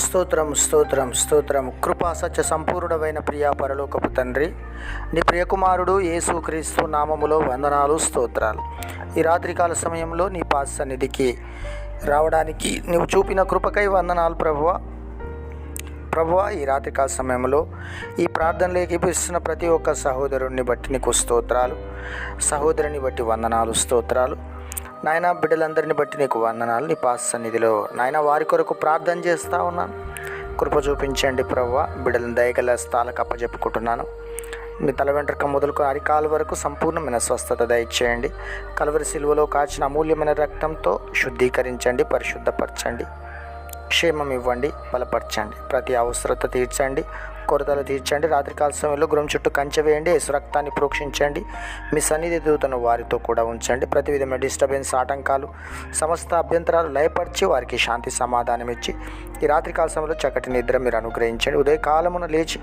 స్తోత్రం స్తోత్రం స్తోత్రం. కృపా సత్య సంపూర్ణమైన ప్రియా పరలోకపు తండ్రి, నీ ప్రియకుమారుడు యేసుక్రీస్తు నామములో వందనాలు స్తోత్రాలు. ఈ రాత్రికాల సమయంలో నీ పాద సన్నిధికి రావడానికి నువ్వు చూపిన కృపకై వందనాలు ప్రభువా. ఈ రాత్రికాల సమయంలో ఈ ప్రార్థనలు ఏకీపిస్తున్న ప్రతి ఒక్క సహోదరుని బట్టి నీకు స్తోత్రాలు, సహోదరుని బట్టి వందనాలు స్తోత్రాలు. నాయన బిడ్డలందరిని బట్టి నీకు వందనాలు. నీ పాద సన్నిధిలో నాయన వారి కొరకు ప్రార్థన చేస్తూ ఉన్నాను. కృప చూపించండి ప్రభువా. బిడ్డలను దయగల స్థాలకు అప్పచెప్పుకుంటున్నాను. మీ తల వెంట్రుక మొదలుకొని అరికాల వరకు సంపూర్ణమైన స్వస్థత దయచేయండి. కల్వరి సిలువలో కాచిన అమూల్యమైన రక్తంతో శుద్ధీకరించండి, పరిశుద్ధపరచండి, క్షేమం ఇవ్వండి, బలపరచండి, ప్రతి అవసరత తీర్చండి, కొరతలు తీర్చండి. రాత్రికాల సమయంలో గృహం చుట్టూ కంచె వేయండి, యేసు రక్తాన్ని ప్రోక్షించండి. మీ సన్నిధి దూతను వారితో కూడా ఉంచండి. ప్రతి విధమైన డిస్టర్బెన్స్, ఆటంకాలు, సమస్త అభ్యంతరాలు లయపరిచి వారికి శాంతి సమాధానం ఇచ్చి ఈ రాత్రికాల సమయంలో చక్కటి నిద్ర మీరు అనుగ్రహించండి. ఉదయకాలమున లేచి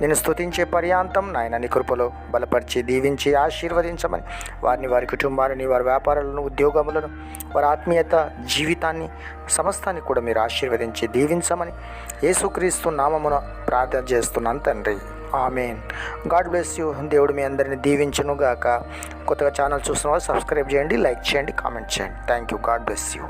నేను స్తుతించే పర్యాంతం నాయన నీ కృపలో బలపరిచి దీవించి ఆశీర్వదించమని వారి కుటుంబాలని, వారి వ్యాపారాలను, ఉద్యోగములను, వారి ఆత్మీయత జీవితాన్ని సమస్తాన్ని కూడా మీరు ఆశీర్వదించి దీవించమని యేసుక్రీస్తు నామమున ప్రార్థన చేస్తున్నాను తండ్రి. ఆమేన్. God bless you. దేవుడు మీ అందరిని దీవించునుగాక. కొత్తగా ఛానల్ చూస్తున్న వాళ్ళు సబ్స్క్రైబ్ చేయండి, లైక్ చేయండి, కామెంట్ చేయండి. Thank you. God bless you.